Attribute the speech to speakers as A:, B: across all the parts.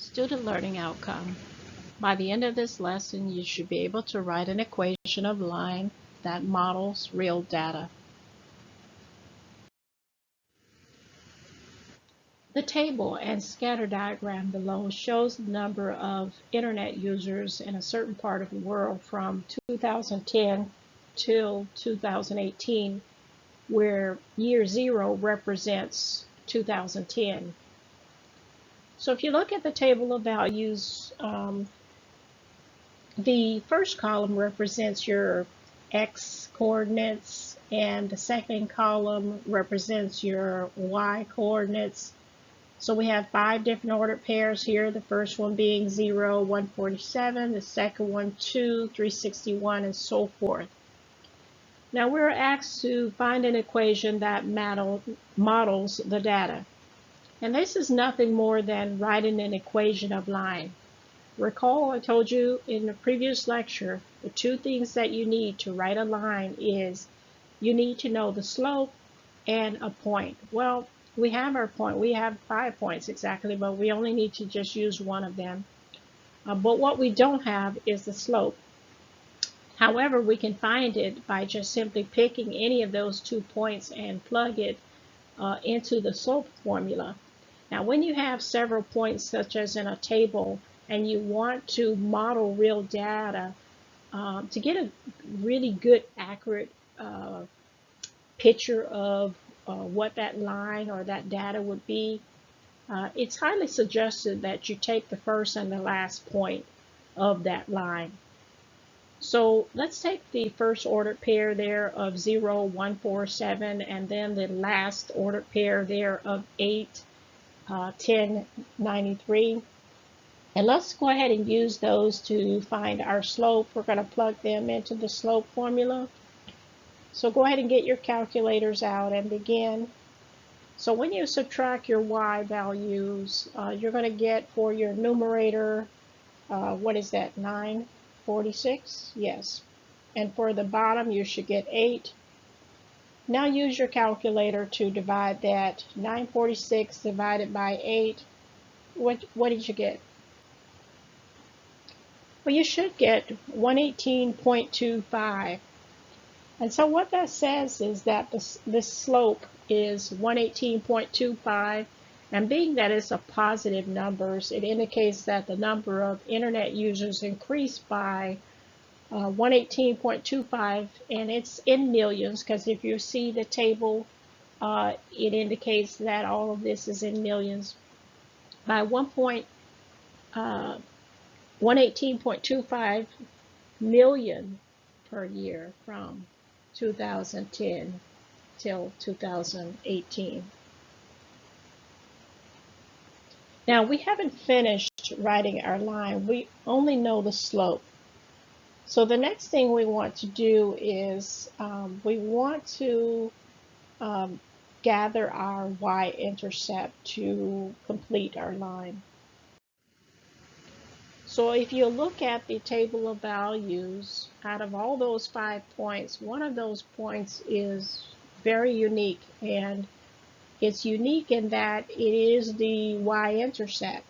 A: Student learning outcome. By the end of this lesson, you should be able to write an equation of line that models real data. The table and scatter diagram below shows the number of internet users in a certain part of the world from 2010 till 2018, where year 0 represents 2010. So if you look at the table of values, the first column represents your x coordinates, and the second column represents your y coordinates. So we have 5 different ordered pairs here, the first one being 0, 147, the second one 2, 361, and so forth. Now we're asked to find an equation that models the data. And this is nothing more than writing an equation of line. Recall I told you in the previous lecture, the 2 things that you need to write a line is you need to know the slope and a point. Well, we have our point. We have 5 points exactly, but we only need to just use one of them. But what we don't have is the slope. However, we can find it by just simply picking any of those 2 points and plug it into the slope formula. Now, when you have several points, such as in a table, and you want to model real data, to get a really good, accurate picture of what that line or that data would be, it's highly suggested that you take the first and the last point of that line. So let's take the first ordered pair there of 0, 1, 4, 7, and then the last ordered pair there of 8, 10, 93. And let's go ahead and use those to find our slope. We're going to plug them into the slope formula. So go ahead and get your calculators out and begin. So when you subtract your y values, you're going to get for your numerator, what is that, 946? Yes. And for the bottom, you should get 8. Now use your calculator to divide that. 946 divided by 8. What did you get? Well, you should get 118.25. And so what that says is that this slope is 118.25. And being that it's a positive numbers, it indicates that the number of internet users increased by 118.25, and it's in millions, because if you see the table, it indicates that all of this is in millions, by 118.25 million per year from 2010 till 2018. Now we haven't finished writing our line. We only know the slope. So the next thing we want to do is we want to gather our y-intercept to complete our line. So if you look at the table of values, out of all those 5 points, one of those points is very unique, and it's unique in that it is the y-intercept.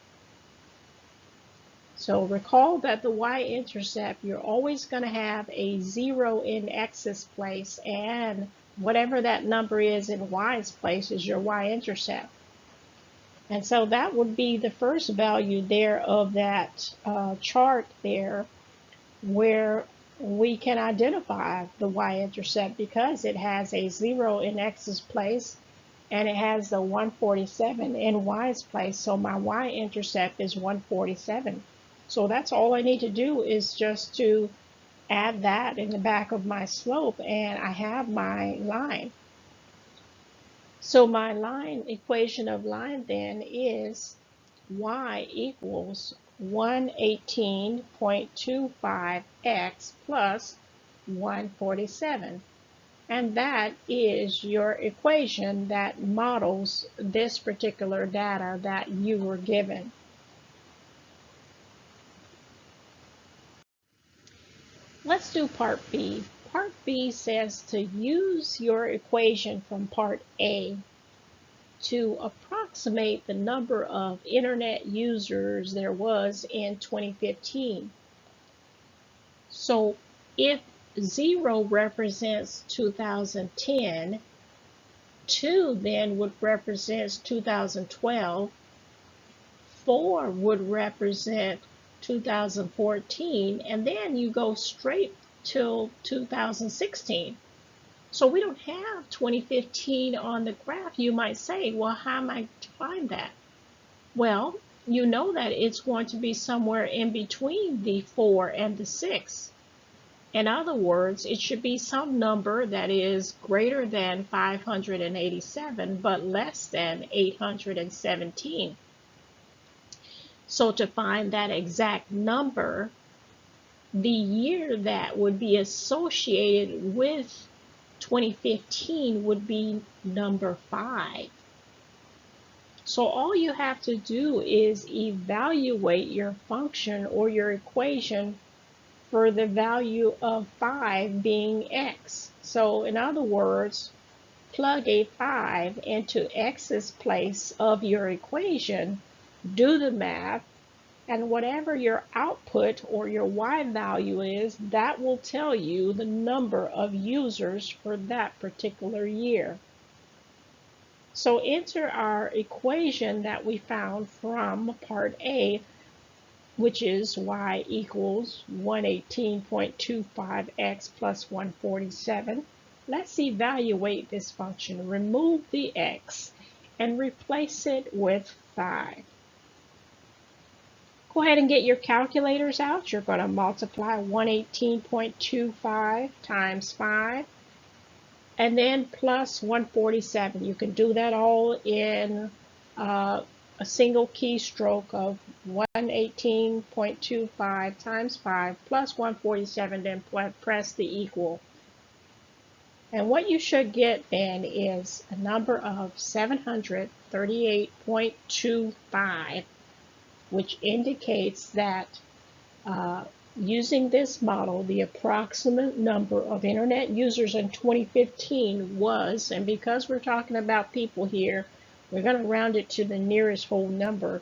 A: So recall that the y-intercept, you're always going to have a 0 in x's place, and whatever that number is in y's place is your y-intercept. And so that would be the first value there of that chart there, where we can identify the y-intercept because it has a 0 in x's place and it has the 147 in y's place. So my y-intercept is 147. So that's all I need to do is just to add that in the back of my slope, and I have my line. So my line equation of line then is y equals 118.25x plus 147. And that is your equation that models this particular data that you were given. Let's do part B. Part B says to use your equation from part A to approximate the number of internet users there was in 2015. So if 0 represents 2010, 2 then would represent 2012, 4 would represent 2014, and then you go straight till 2016. So we don't have 2015 on the graph. You might say, well, how am I to find that? Well, you know that it's going to be somewhere in between the 4 and the 6. In other words, it should be some number that is greater than 587, but less than 817. So to find that exact number, the year that would be associated with 2015 would be number 5. So all you have to do is evaluate your function or your equation for the value of 5 being x. So in other words, plug a 5 into x's place of your equation, do the math, and whatever your output or your y value is, that will tell you the number of users for that particular year. So enter our equation that we found from part A, which is y equals 118.25x plus 147. Let's evaluate this function. Remove the x and replace it with 5. Go ahead and get your calculators out. You're going to multiply 118.25 times 5 and then plus 147. You can do that all in a single keystroke of 118.25 times 5 plus 147, then press the equal. And what you should get then is a number of 738.25, which indicates that using this model, the approximate number of internet users in 2015 was, and because we're talking about people here, we're going to round it to the nearest whole number,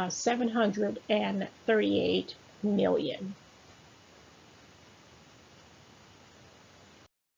A: 738 million.